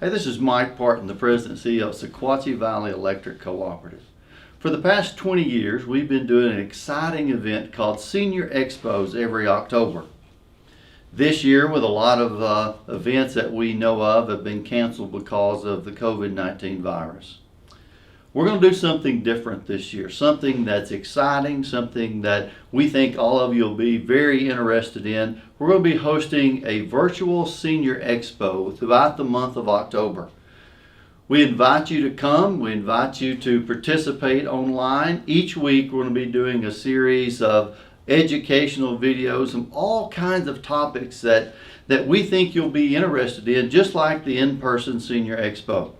Hey, this is Mike Parton, the President and CEO of Sequatchie Valley Electric Cooperative. For the past 20 years, we've been doing an exciting event called Senior Expos every October. This year, with a lot of events that we know of have been canceled because of the COVID-19 virus. We're going to do something different this year, something that's exciting, something that we think all of you will be very interested in. We're going to be hosting a Virtual Senior Expo throughout the month of October. We invite you to come. We invite you to participate online. Each week we're going to be doing a series of educational videos on all kinds of topics that we think you'll be interested in, just like the in-person Senior Expo.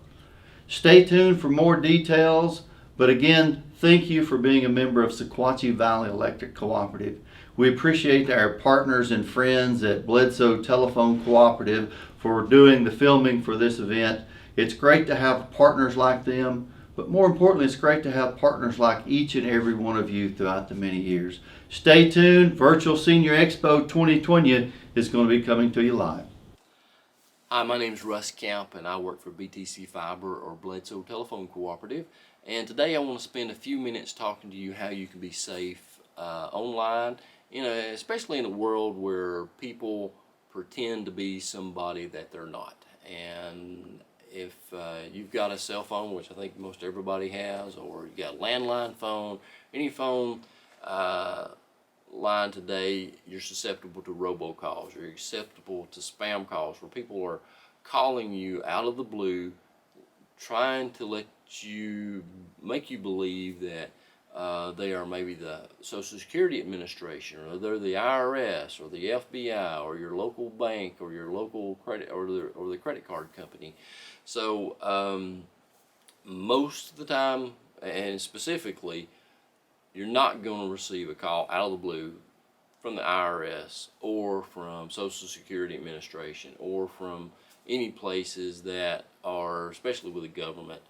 Stay tuned for more details, but again, thank you for being a member of Sequatchie Valley Electric Cooperative. We appreciate our partners and friends at Bledsoe Telephone Cooperative for doing the filming for this event. It's great to have partners like them, but more importantly, it's great to have partners like each and every one of you throughout the many years. Stay tuned. Virtual Senior Expo 2020 is going to be coming to you live. Hi, my name is Russ Camp and I work for BTC Fiber or Bledsoe Telephone Cooperative, and today I want to spend a few minutes talking to you how you can be safe online, especially in a world where people pretend to be somebody that they're not. And if you've got a cell phone, which I think most everybody has, or you got a landline phone, any phone line today, you're susceptible to robocalls. You're susceptible to spam calls where people are calling you out of the blue, trying to make you believe that they are maybe the Social Security Administration, or they're the IRS, or the FBI, or your local bank, or your local credit, or the credit card company. So most of the time, and specifically, you're not going to receive a call out of the blue from the IRS or from Social Security Administration or from any places that are, especially with the government,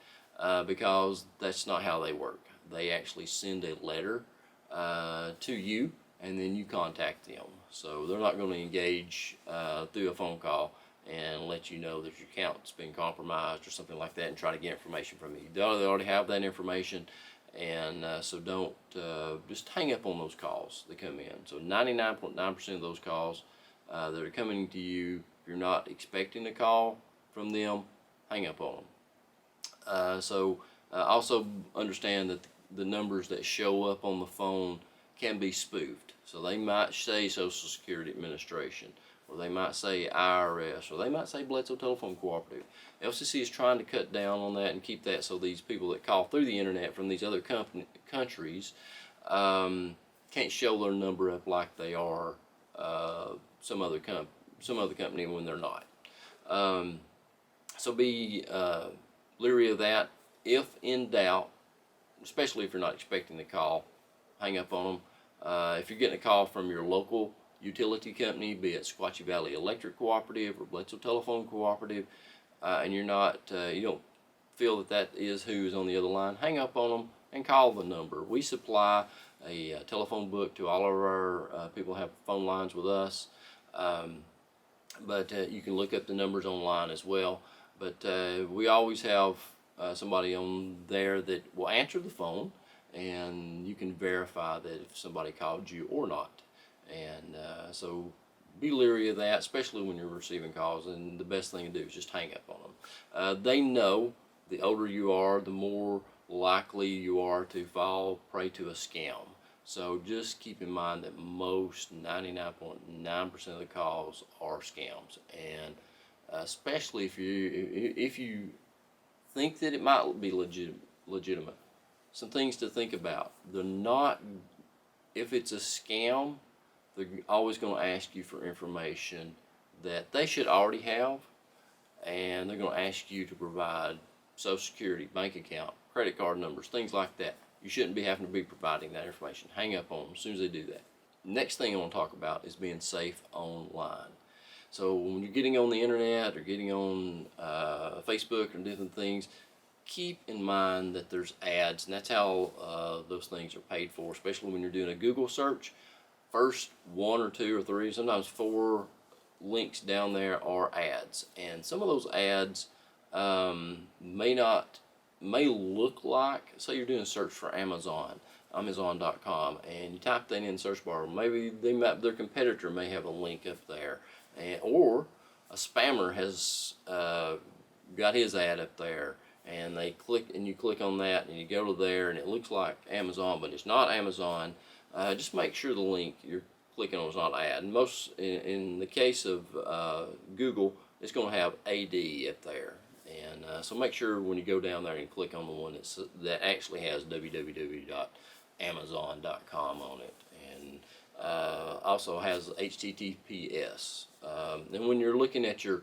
because that's not how they work. They actually send a letter to you, and then you contact them. So they're not going to engage through a phone call and let you know that your account's been compromised or something like that and try to get information from you. They already have that information. And so don't just hang up on those calls that come in. So 99.9% of those calls that are coming to you, if you're not expecting a call from them, hang up on them. Also understand that the numbers that show up on the phone can be spoofed. So they might say Social Security Administration, or they might say IRS, or they might say Bledsoe Telephone Cooperative. LCC is trying to cut down on that and keep that so these people that call through the internet from these other countries can't show their number up like they are some other company when they're not. So be leery of that. If in doubt, especially if you're not expecting the call, hang up on them. If you're getting a call from your local utility company, be it Sequatchie Valley Electric Cooperative or Bledsoe Telephone Cooperative, and you don't feel that is who is on the other line, hang up on them and call the number. We supply a telephone book to all of our people who have phone lines with us, but you can look up the numbers online as well. But we always have somebody on there that will answer the phone, and you can verify that if somebody called you or not. And so be leery of that, especially when you're receiving calls, and the best thing to do is just hang up on them. They know the older you are, the more likely you are to fall prey to a scam. So just keep in mind that most 99.9% of the calls are scams, and especially if you think that it might be legitimate. Some things to think about. They're not. If it's a scam, they're always going to ask you for information that they should already have, and they're going to ask you to provide Social Security, bank account, credit card numbers, things like that. You shouldn't be having to be providing that information. Hang up on them as soon as they do that. Next thing I want to talk about is being safe online. So when you're getting on the internet or getting on Facebook or different things, keep in mind that there's ads, and that's how those things are paid for, especially when you're doing a Google search. First 1 or 2 or 3, sometimes 4 links down there are ads, and some of those ads may look like, say you're doing a search for Amazon.com, and you type that in the search bar. Maybe their competitor may have a link up there, or a spammer has got his ad up there, and you click on that, and you go to there, and it looks like Amazon, but it's not Amazon. Just make sure the link you're clicking on is not ad. And in the case of Google, it's going to have AD up there. And so make sure when you go down there and click on the one that actually has www.amazon.com on it, and also has HTTPS. And when you're looking at your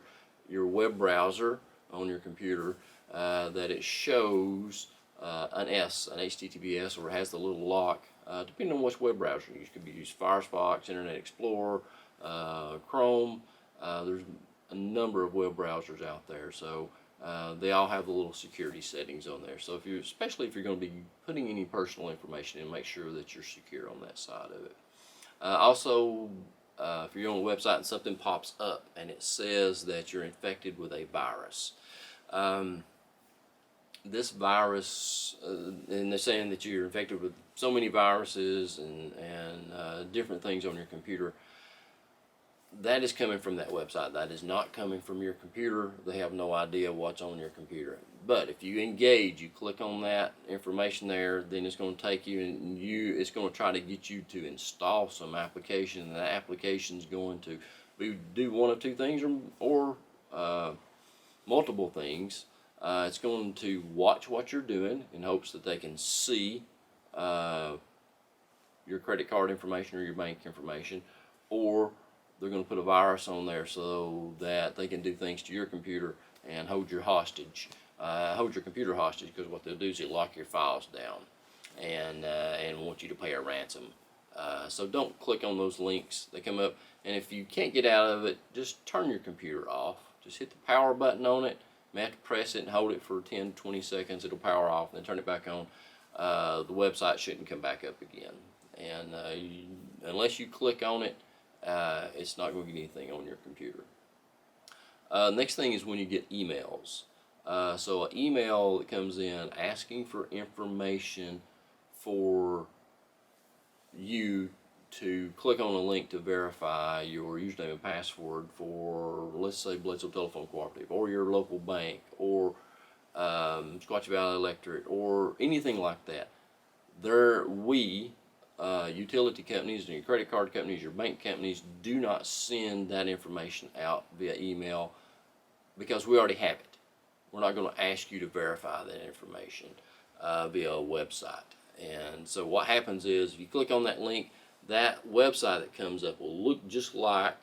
web browser on your computer, that it shows an HTTPS, or has the little lock, depending on which web browser you use. Could be used Firefox, Internet Explorer, Chrome. There's a number of web browsers out there, so they all have the little security settings on there. So especially if you're going to be putting any personal information in, make sure that you're secure on that side of it. Also, if you're on a website and something pops up and it says that you're infected with a virus, this virus, and they're saying that you're infected with so many viruses and different things on your computer, that is coming from that website. That is not coming from your computer. They have no idea what's on your computer. But if you engage, you click on that information there, then it's going to take you, and it's going to try to get you to install some application, and that application is going to do one of two things, or multiple things. It's going to watch what you're doing in hopes that they can see your credit card information or your bank information, or they're going to put a virus on there so that they can do things to your computer and hold your computer hostage, because what they'll do is they'll lock your files down and want you to pay a ransom. So don't click on those links. They come up, and if you can't get out of it, just turn your computer off. Just hit the power button on it. You may have to press it and hold it for 10-20 seconds. It'll power off, and then turn it back on. The website shouldn't come back up again. And unless you click on it, it's not going to get anything on your computer. Next thing is when you get emails. So an email that comes in asking for information for you to click on a link to verify your username and password for, let's say, Bledsoe Telephone Cooperative, or your local bank, or Sequatchie Valley Electric, or anything like that. Utility companies and your credit card companies, your bank companies, do not send that information out via email, because we already have it. We're not going to ask you to verify that information via a website. And so what happens is, if you click on that link, that website that comes up will look just like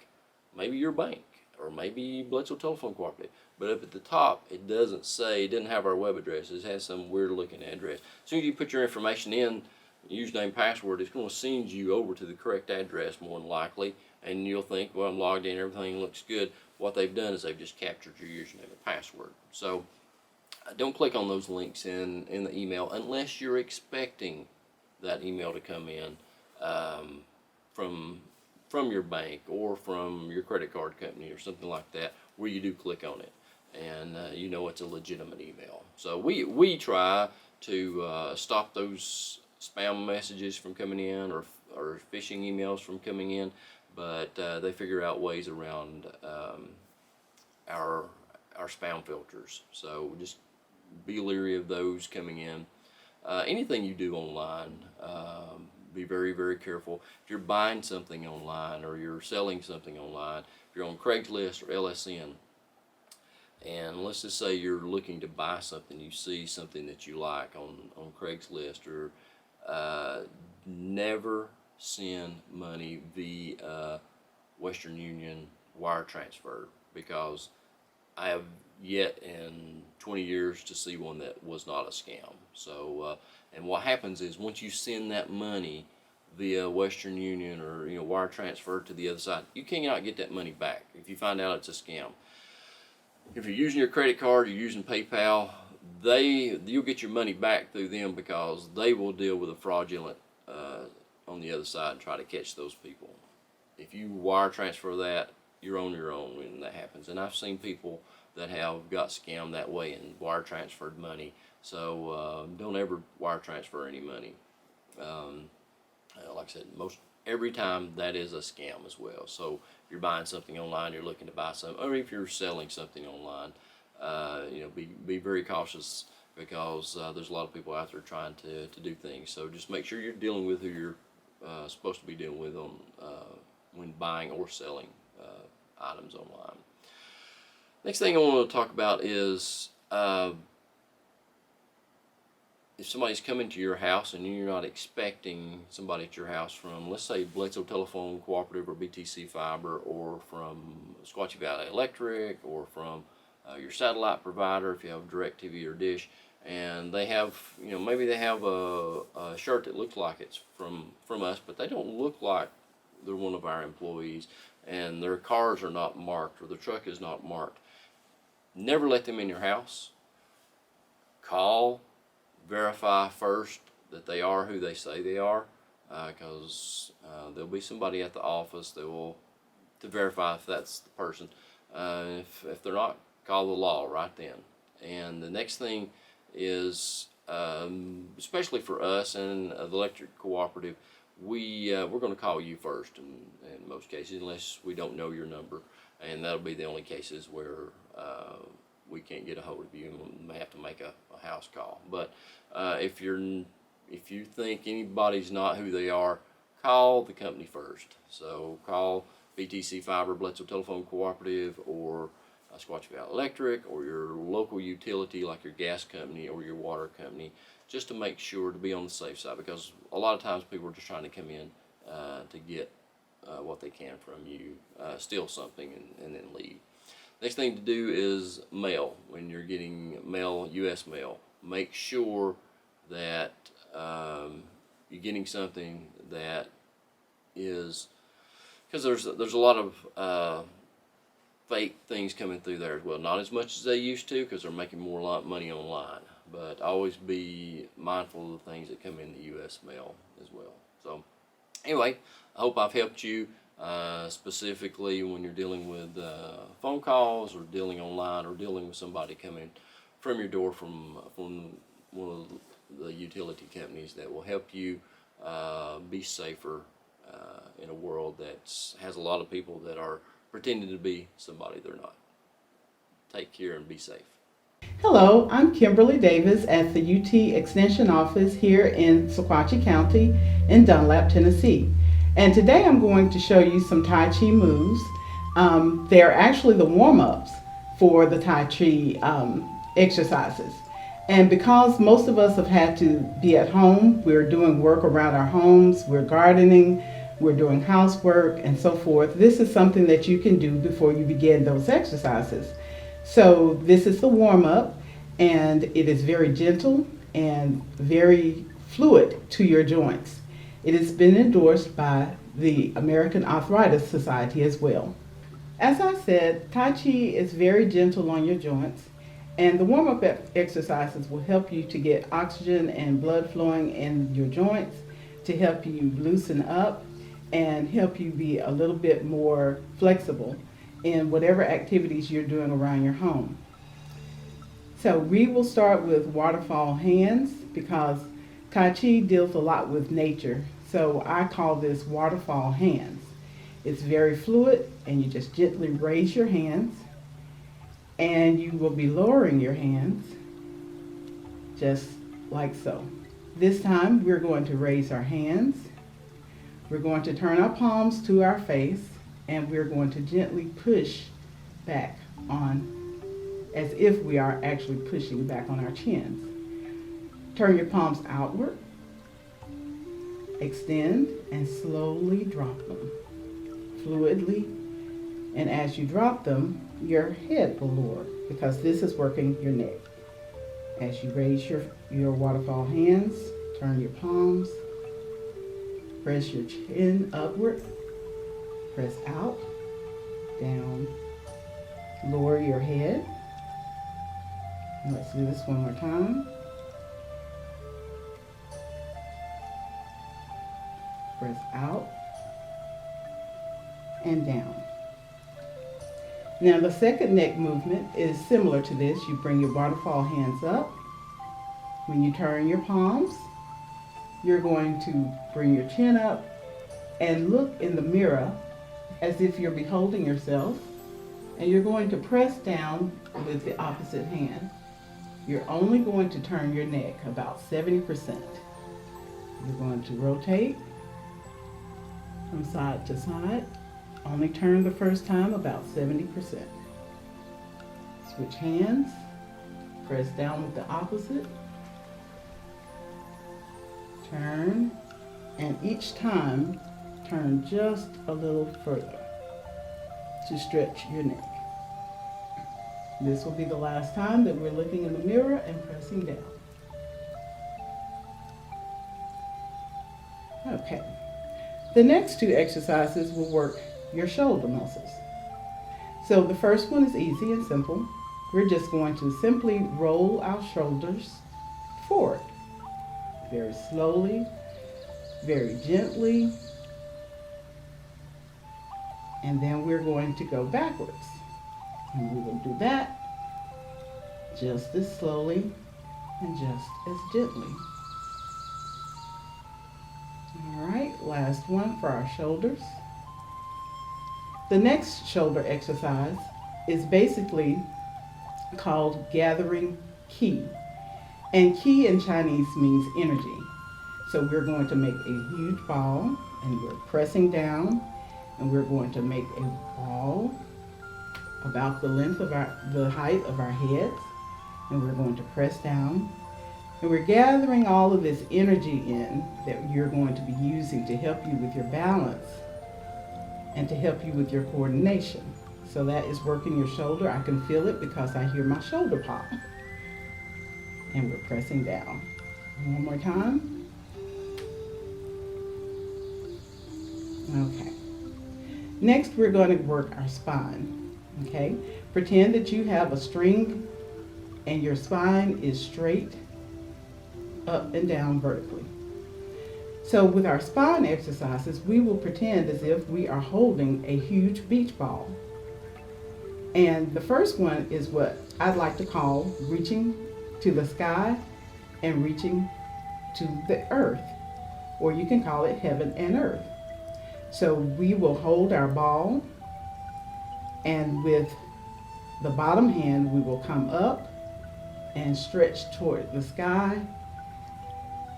maybe your bank or maybe Bledsoe Telephone Cooperative. But up at the top, it doesn't have our web address. It has some weird looking address. As soon as you put your information in, username, password, it's going to send you over to the correct address more than likely, and you'll think, well, I'm logged in, everything looks good. What they've done is they've just captured your username and password. So don't click on those links in the email unless you're expecting that email to come in from your bank or from your credit card company or something like that, where you do click on it and you know it's a legitimate email. So we try to stop those spam messages from coming in, or phishing emails from coming in, but they figure out ways around our spam filters. So just be leery of those coming in. Anything you do online, be very, very careful. If you're buying something online, or you're selling something online, if you're on Craigslist or LSN, and let's just say you're looking to buy something, you see something that you like on Craigslist, or never send money via Western Union wire transfer, because I have yet in 20 years to see one that was not a scam. So and what happens is, once you send that money via Western Union or wire transfer to the other side, you cannot get that money back if you find out it's a scam. If you're using your credit card, you're using PayPal, you'll get your money back through them, because they will deal with a fraudulent on the other side and try to catch those people. If you wire transfer that, you're on your own when that happens. And I've seen people that have got scammed that way and wire transferred money. So don't ever wire transfer any money. Like I said, every time that is a scam as well. So if you're buying something online, you're looking to buy something, or if you're selling something online, be very cautious, because there's a lot of people out there trying to do things. So just make sure you're dealing with who you're supposed to be dealing with on when buying or selling items online. Next thing I want to talk about is if somebody's coming to your house and you're not expecting somebody at your house from, let's say, Bledsoe Telephone Cooperative or BTC Fiber, or from Sequatchie Valley Electric, or from your satellite provider if you have DirecTV or Dish, and they have, maybe they have a shirt that looks like it's from us, but they don't look like they're one of our employees, and their cars are not marked, or the truck is not marked. Never let them in your house. Call, verify first that they are who they say they are, because there'll be somebody at the office that will to verify if that's the person. If they're not, call the law right then. And the next thing is, especially for us and the electric cooperative, we're going to call you first in most cases, unless we don't know your number, and that'll be the only cases where we can't get a hold of you, and we may have to make a house call. But if you think anybody's not who they are, call the company first. So call BTC Fiber, Bledsoe Telephone Cooperative, or Sequatchie Valley Electric, or your local utility like your gas company or your water company, just to make sure to be on the safe side, because a lot of times people are just trying to come in to get what they can from you, steal something, and then leave. Next thing to do is mail. When you're getting mail, U.S. mail, make sure that you're getting something that is, because there's a lot of fake things coming through there as well. Not as much as they used to, because they're making more money online. But always be mindful of the things that come in the U.S. mail as well. So anyway, I hope I've helped you specifically when you're dealing with phone calls, or dealing online, or dealing with somebody coming from your door from one of the utility companies, that will help you be safer in a world that has a lot of people that are pretending to be somebody they're not. Take care and be safe. Hello, I'm Kimberly Davis at the UT Extension Office here in Sequatchie County in Dunlap, Tennessee. And today I'm going to show you some Tai Chi moves. They're actually the warm-ups for the Tai Chi exercises. And because most of us have had to be at home, we're doing work around our homes, we're gardening, we're doing housework and so forth, this is something that you can do before you begin those exercises. So this is the warm-up, and it is very gentle and very fluid to your joints. It has been endorsed by the American Arthritis Society as well. As I said, Tai Chi is very gentle on your joints, and the warm-up exercises will help you to get oxygen and blood flowing in your joints, to help you loosen up and help you be a little bit more flexible in whatever activities you're doing around your home. So we will start with waterfall hands, because Tai Chi deals a lot with nature. So I call this waterfall hands. It's very fluid, and you just gently raise your hands, and you will be lowering your hands just like so. This time we're going to raise our hands. We're going to turn our palms to our face, and we're going to gently push back on, as if we are actually pushing back on our chins. Turn your palms outward, extend, and slowly drop them fluidly. And as you drop them, your head will lower, because this is working your neck. As you raise your waterfall hands, turn your palms, press your chin upward, press out, down, lower your head. Let's do this one more time. Press out and down. Now the second neck movement is similar to this. You bring your waterfall hands up. When you turn your palms, you're going to bring your chin up and look in the mirror as if you're beholding yourself, and you're going to press down with the opposite hand. You're only going to turn your neck about 70%. You're going to rotate from side to side. Only turn the first time about 70%. Switch hands, press down with the opposite, turn, and each time turn just a little further to stretch your neck. This will be the last time that we're looking in the mirror and pressing down. Okay. The next two exercises will work your shoulder muscles. So the first one is easy and simple. We're just going to simply roll our shoulders forward, very slowly, very gently, and then we're going to go backwards. And we will do that just as slowly and just as gently. All right, last one for our shoulders. The next shoulder exercise is basically called gathering ki. And ki in Chinese means energy. So we're going to make a huge ball, and we're pressing down, and we're going to make a ball about the length of the height of our heads, and we're going to press down, and we're gathering all of this energy in that you're going to be using to help you with your balance and to help you with your coordination. So that is working your shoulder. I can feel it because I hear my shoulder pop. And we're pressing down. One more time. Okay. Next, we're going to work our spine. Okay, pretend that you have a string and your spine is straight up and down vertically. So with our spine exercises, we will pretend as if we are holding a huge beach ball. And the first one is what I'd like to call reaching to the sky and reaching to the earth, or you can call it heaven and earth. So we will hold our ball, and with the bottom hand, we will come up and stretch toward the sky.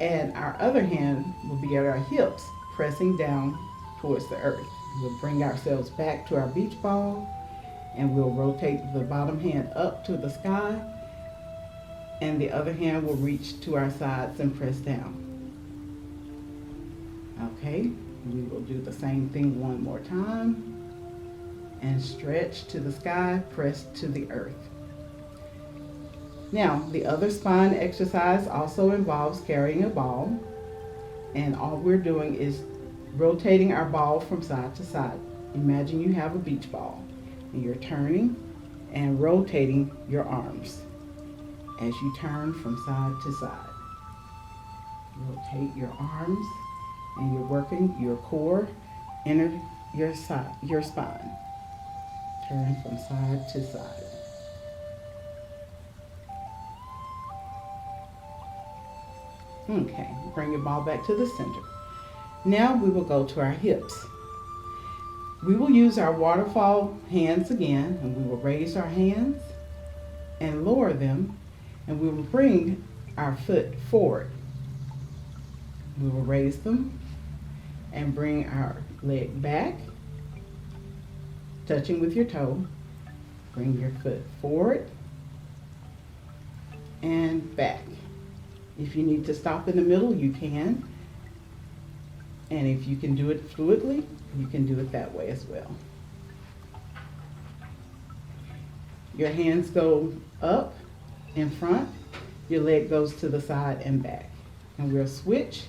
And our other hand will be at our hips, pressing down towards the earth. We'll bring ourselves back to our beach ball, and we'll rotate the bottom hand up to the sky, and the other hand will reach to our sides and press down. Okay, we will do the same thing one more time. And stretch to the sky, press to the earth. Now, the other spine exercise also involves carrying a ball, and all we're doing is rotating our ball from side to side. Imagine you have a beach ball, and you're turning and rotating your arms as you turn from side to side. Rotate your arms, and you're working your core, your spine. Turn from side to side. Okay, bring your ball back to the center. Now we will go to our hips. We will use our waterfall hands again, and we will raise our hands and lower them, and we will bring our foot forward. We will raise them and bring our leg back, touching with your toe. Bring your foot forward and back. If you need to stop in the middle, you can. And if you can do it fluidly, you can do it that way as well. Your hands go up in front, your leg goes to the side and back. And we'll switch.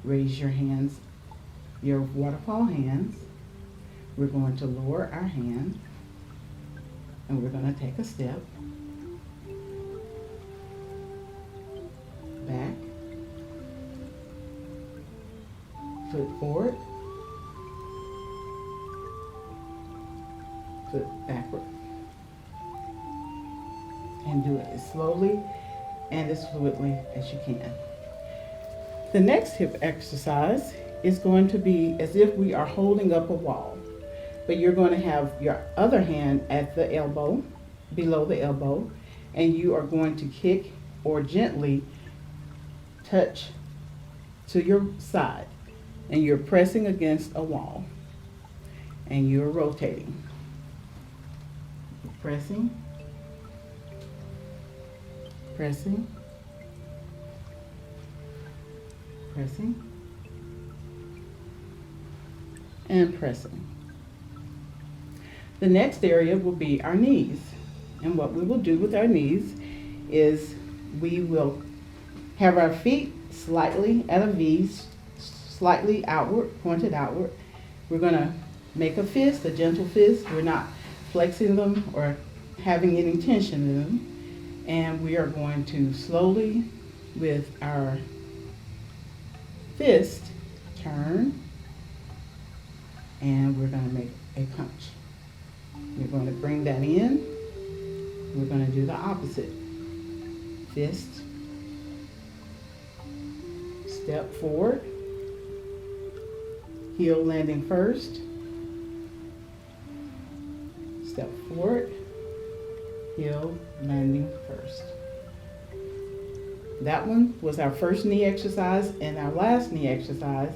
Raise your hands, your waterfall hands. We're going to lower our hand, and we're going to take a step back, foot forward, foot backward. And do it as slowly and as fluidly as you can. The next hip exercise is going to be as if we are holding up a wall, but you're going to have your other hand at the elbow, below the elbow, and you are going to kick or gently touch to your side, and you're pressing against a wall, and you're rotating. Pressing, pressing, pressing, and pressing. The next area will be our knees. And what we will do with our knees is we will have our feet slightly at a V, slightly outward, pointed outward. We're going to make a fist, a gentle fist. We're not flexing them or having any tension in them. And we are going to slowly, with our fist, turn, and we're going to make a punch. We're going to bring that in. We're going to do the opposite. Fist, step forward, heel landing first, step forward, heel landing first. That one was our first knee exercise, and our last knee exercise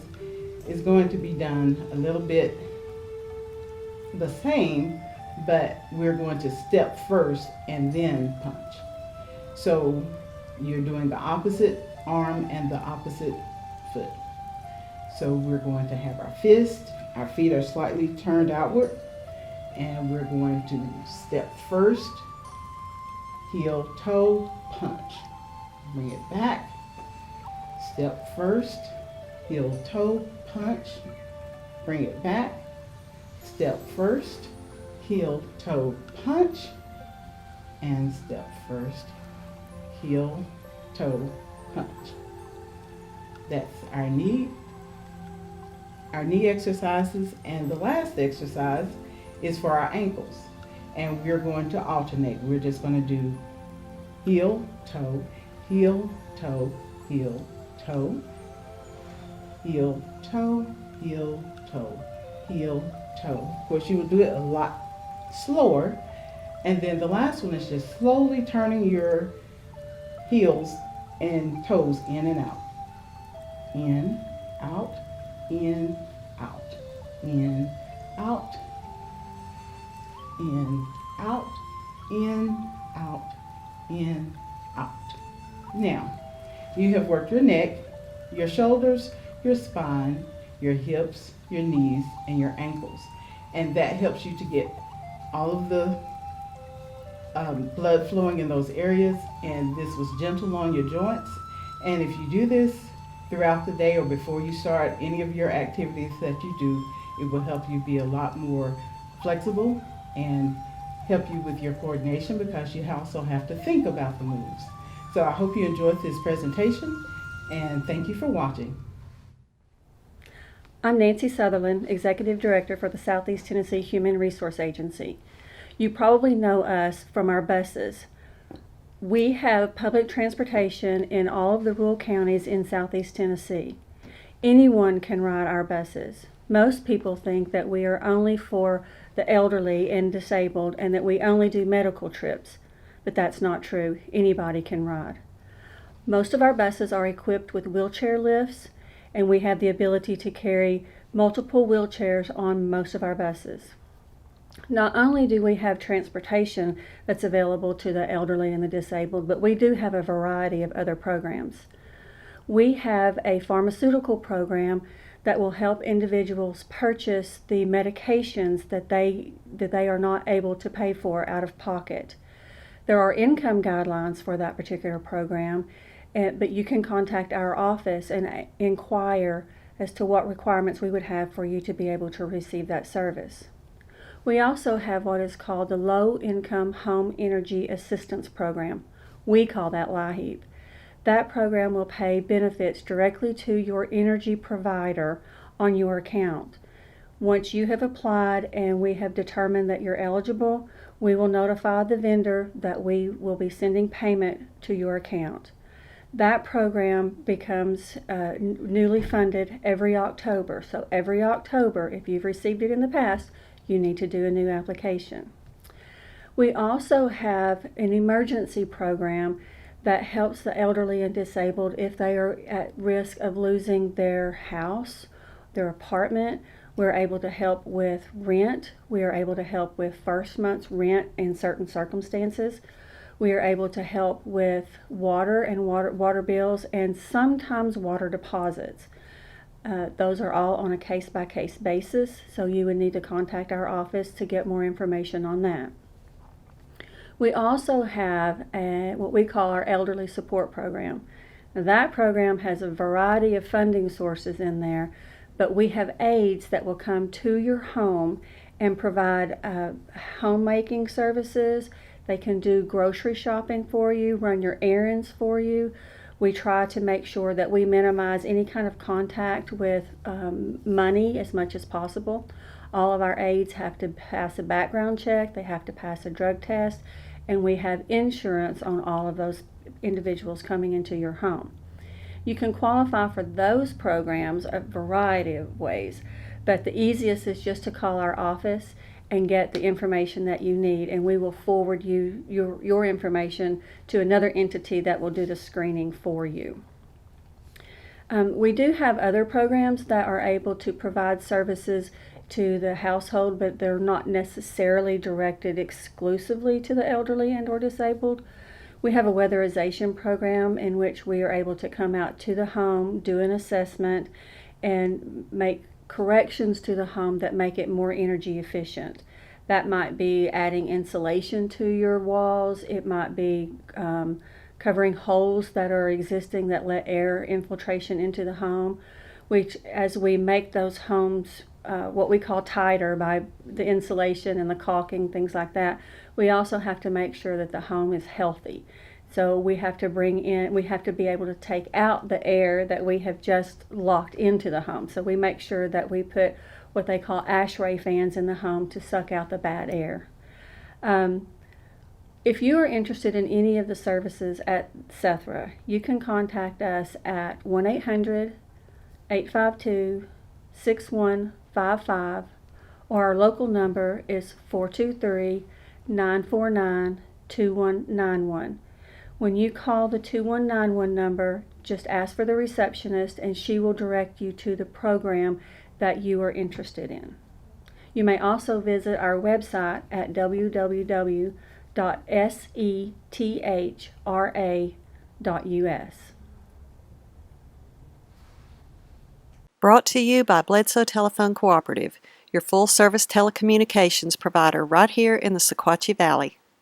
is going to be done a little bit the same, but we're going to step first and then punch. So you're doing the opposite arm and the opposite foot. So we're going to have our fist, our feet are slightly turned outward, and we're going to step first, heel, toe, punch. Bring it back, step first, heel, toe, punch, bring it back, step first, heel, toe, punch, and step first, heel, toe, punch. That's our knee exercises, and the last exercise is for our ankles, and we're going to alternate. We're just going to do heel, toe, heel, toe, heel, toe, heel, toe, heel, toe, heel, toe. Of course, you will do it a lot slower, and then the last one is just slowly turning your heels and toes in and out. In, out, in, out, in, out, in, out, in, out, in, out. Now, you have worked your neck, your shoulders, your spine, your hips, your knees, and your ankles. And that helps you to get all of the blood flowing in those areas, and this was gentle on your joints. And if you do this throughout the day or before you start any of your activities that you do, it will help you be a lot more flexible and help you with your coordination, because you also have to think about the moves. So I hope you enjoyed this presentation, and thank you for watching. I'm Nancy Sutherland, Executive Director for the Southeast Tennessee Human Resource Agency. You probably know us from our buses. We have public transportation in all of the rural counties in Southeast Tennessee. Anyone can ride our buses. Most people think that we are only for the elderly and disabled and that we only do medical trips, but that's not true. Anybody can ride. Most of our buses are equipped with wheelchair lifts, and we have the ability to carry multiple wheelchairs on most of our buses. Not only do we have transportation that's available to the elderly and the disabled, but we do have a variety of other programs. We have a pharmaceutical program that will help individuals purchase the medications that they are not able to pay for out of pocket. There are income guidelines for that particular program, but you can contact our office and inquire as to what requirements we would have for you to be able to receive that service. We also have what is called the Low Income Home Energy Assistance Program. We call that LIHEAP. That program will pay benefits directly to your energy provider on your account. Once you have applied and we have determined that you're eligible, we will notify the vendor that we will be sending payment to your account. That program becomes newly funded every October. So every October, if you've received it in the past, you need to do a new application. We also have an emergency program that helps the elderly and disabled if they are at risk of losing their house, their apartment. We're able to help with rent. We are able to help with first month's rent in certain circumstances. We are able to help with water and water bills and sometimes water deposits. Those are all on a case-by-case basis, so you would need to contact our office to get more information on that. We also have what we call our Elderly Support Program. Now, that program has a variety of funding sources in there, but we have aides that will come to your home and provide homemaking services. They can do grocery shopping for you, run your errands for you. We try to make sure that we minimize any kind of contact with money as much as possible. All of our aides have to pass a background check, they have to pass a drug test, and we have insurance on all of those individuals coming into your home. You can qualify for those programs a variety of ways, but the easiest is just to call our office and get the information that you need, and we will forward you your information to another entity that will do the screening for you. We do have other programs that are able to provide services to the household, but they're not necessarily directed exclusively to the elderly and or disabled. We have a weatherization program in which we are able to come out to the home, do an assessment, and make corrections to the home that make it more energy efficient. That might be adding insulation to your walls. It might be covering holes that are existing that let air infiltration into the home, which as we make those homes what we call tighter by the insulation and the caulking, things like that, we also have to make sure that the home is healthy. So we have to be able to take out the air that we have just locked into the home. So we make sure that we put what they call ASHRAE fans in the home to suck out the bad air. If you are interested in any of the services at SETHRA, you can contact us at 1-800-852-6155, or our local number is 423-949-2191. When you call the 2191 number, just ask for the receptionist and she will direct you to the program that you are interested in. You may also visit our website at www.sethra.us. Brought to you by Bledsoe Telephone Cooperative, your full-service telecommunications provider right here in the Sequatchie Valley.